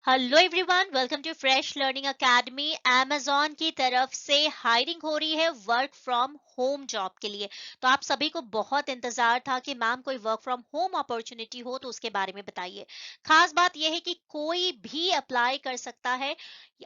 Hello everyone, welcome to fresh learning academy. amazon की तरफ से हायरिंग हो रही है वर्क फ्रॉम होम जॉब के लिए। तो आप सभी को बहुत इंतजार था कि मैम कोई वर्क फ्रॉम होम अपॉर्चुनिटी हो तो उसके बारे में बताइए। खास बात यह है कि कोई भी अप्लाई कर सकता है।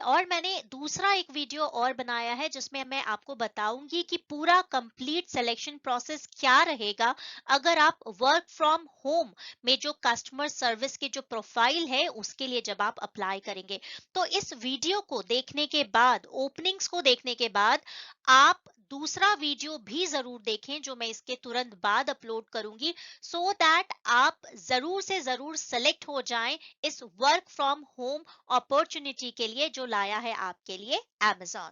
और मैंने दूसरा एक वीडियो और बनाया है जिसमें मैं आपको बताऊंगी कि पूरा कंप्लीट सिलेक्शन प्रोसेस क्या रहेगा अगर आप वर्क फ्रॉम होम में जो कस्टमर सर्विस की जो प्रोफाइल है उसके लिए जब आप अप्लाई करेंगे। तो इस वीडियो को देखने के बाद, ओपनिंग्स को देखने के बाद, आप दूसरा वीडियो भी जरूर देखें जो मैं इसके तुरंत बाद अपलोड करूंगी, सो दैट आप जरूर से जरूर सेलेक्ट हो जाएं इस वर्क फ्रॉम होम अपॉर्चुनिटी के लिए जो लाया है आपके लिए Amazon।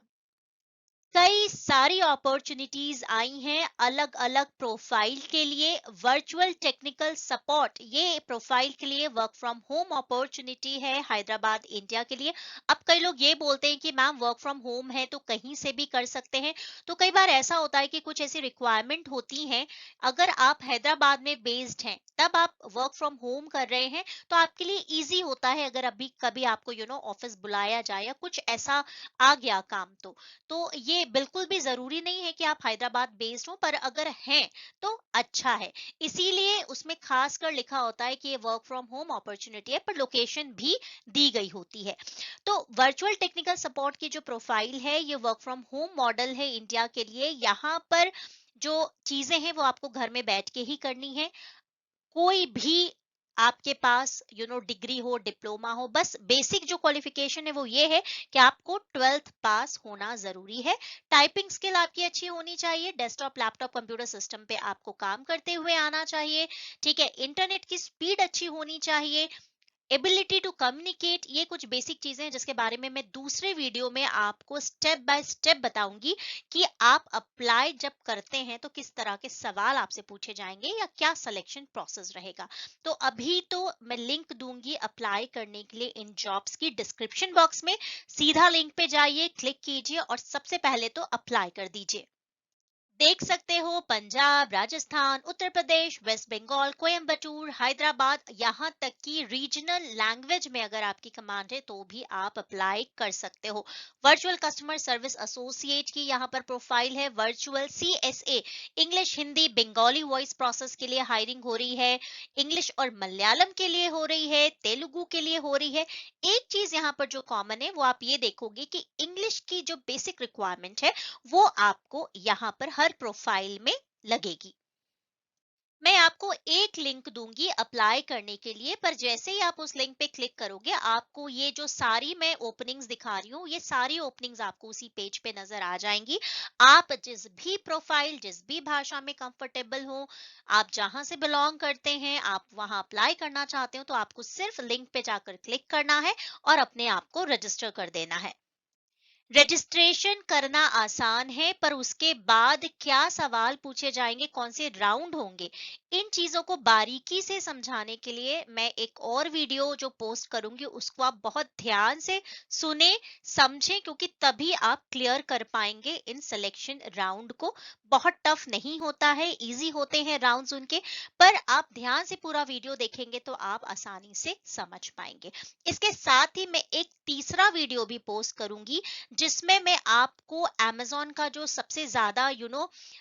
कई सारी अपॉर्चुनिटीज आई हैं अलग अलग प्रोफाइल के लिए। वर्चुअल टेक्निकल सपोर्ट, ये प्रोफाइल के लिए वर्क फ्रॉम होम अपॉर्चुनिटी है हैदराबाद इंडिया के लिए। अब कई लोग ये बोलते हैं कि मैम वर्क फ्रॉम होम है तो कहीं से भी कर सकते हैं। तो कई बार ऐसा होता है कि कुछ ऐसी रिक्वायरमेंट होती हैं, अगर आप हैदराबाद में बेस्ड हैं तब आप वर्क फ्रॉम होम कर रहे हैं तो आपके लिए इजी होता है अगर अभी कभी आपको ऑफिस बुलाया जाए या कुछ ऐसा आ गया काम। तो ये बिल्कुल भी जरूरी नहीं है कि आप हैदराबाद बेस्ड हो, पर अगर हैं तो अच्छा है। इसीलिए उसमें खास कर लिखा होता है कि ये वर्क फ्रॉम होम अपॉर्चुनिटी है, पर लोकेशन भी दी गई होती है। तो वर्चुअल टेक्निकल सपोर्ट की जो प्रोफाइल है ये वर्क फ्रॉम होम मॉडल है इंडिया के लिए। यहाँ पर जो चीजें हैं वो आपको घर में बैठ के ही करनी है। कोई भी आपके पास डिग्री हो, डिप्लोमा हो, बस बेसिक जो क्वालिफिकेशन है वो ये है कि आपको 12th पास होना जरूरी है। टाइपिंग स्किल आपकी अच्छी होनी चाहिए। डेस्कटॉप, लैपटॉप, कंप्यूटर सिस्टम पे आपको काम करते हुए आना चाहिए। ठीक है, इंटरनेट की स्पीड अच्छी होनी चाहिए। एबिलिटी टू कम्युनिकेट, ये कुछ बेसिक चीजें हैं जिसके बारे में मैं दूसरे वीडियो में आपको स्टेप बाय स्टेप बताऊंगी कि आप अप्लाई जब करते हैं तो किस तरह के सवाल आपसे पूछे जाएंगे या क्या सिलेक्शन प्रोसेस रहेगा। तो अभी तो मैं लिंक दूंगी अप्लाई करने के लिए इन जॉब्स की डिस्क्रिप्शन बॉक्स में। सीधा लिंक पे जाइए, क्लिक कीजिए और सबसे पहले तो अप्लाई कर दीजिए। देख सकते हो पंजाब, राजस्थान, उत्तर प्रदेश, वेस्ट बंगाल, कोयम्बटूर, हैदराबाद, यहाँ तक कि रीजनल लैंग्वेज में अगर आपकी कमांड है तो भी आप अप्लाई कर सकते हो। वर्चुअल कस्टमर सर्विस एसोसिएट की यहाँ पर प्रोफाइल है। Virtual CSA, English, Hindi, Bengali voice process के लिए हायरिंग हो रही है। इंग्लिश और मलयालम के लिए हो रही है, तेलुगु के लिए हो रही है। एक चीज यहाँ पर जो कॉमन है वो आप ये देखोगे कि इंग्लिश की जो बेसिक रिक्वायरमेंट है वो आपको यहाँ पर हर प्रोफाइल में लगेगी। मैं आपको एक लिंक दूंगी अप्लाई करने के लिए, पर जैसे ही आप उस लिंक पे क्लिक करोगे आपको ये जो सारी मैं ओपनिंग्स दिखा रही हूँ ये सारी ओपनिंग्स आपको उसी पेज पे नजर आ जाएंगी। आप जिस भी प्रोफाइल, जिस भी भाषा में कंफर्टेबल हो, आप जहां से बिलोंग करते हैं, आप वहां अप्लाई करना चाहते हो, तो आपको सिर्फ लिंक पे जाकर क्लिक करना है और अपने आप को रजिस्टर कर देना है। रजिस्ट्रेशन करना आसान है, पर उसके बाद क्या सवाल पूछे जाएंगे, कौन से राउंड होंगे, इन चीजों को बारीकी से समझाने के लिए मैं एक और वीडियो जो पोस्ट करूंगी उसको आप बहुत ध्यान से सुने, समझें, क्योंकि तभी आप क्लियर कर पाएंगे इन सिलेक्शन राउंड को। बहुत टफ नहीं होता है, इजी होते हैं राउंड्स उनके, पर आप ध्यान से पूरा वीडियो देखेंगे तो आप आसानी से समझ पाएंगे। इसके साथ ही मैं एक तीसरा वीडियो भी पोस्ट करूंगी जिसमें मैं आपको Amazon का जो सबसे ज्यादा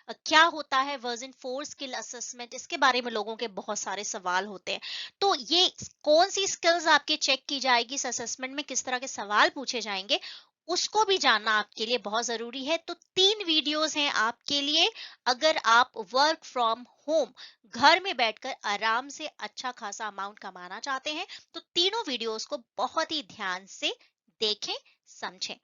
क्या होता है वर्जन 4 स्किल असेसमेंट, इसके बारे में लोगों के बहुत सारे सवाल होते हैं। तो ये कौन सी स्किल्स आपके चेक की जाएगी इस असेसमेंट में, किस तरह के सवाल पूछे जाएंगे, उसको भी जानना आपके लिए बहुत जरूरी है। तो 3 वीडियोस हैं आपके लिए अगर आप वर्क फ्रॉम होम घर में बैठकर आराम से अच्छा खासा अमाउंट कमाना चाहते हैं। तो तीनों वीडियोस को बहुत ही ध्यान से देखें, समझें।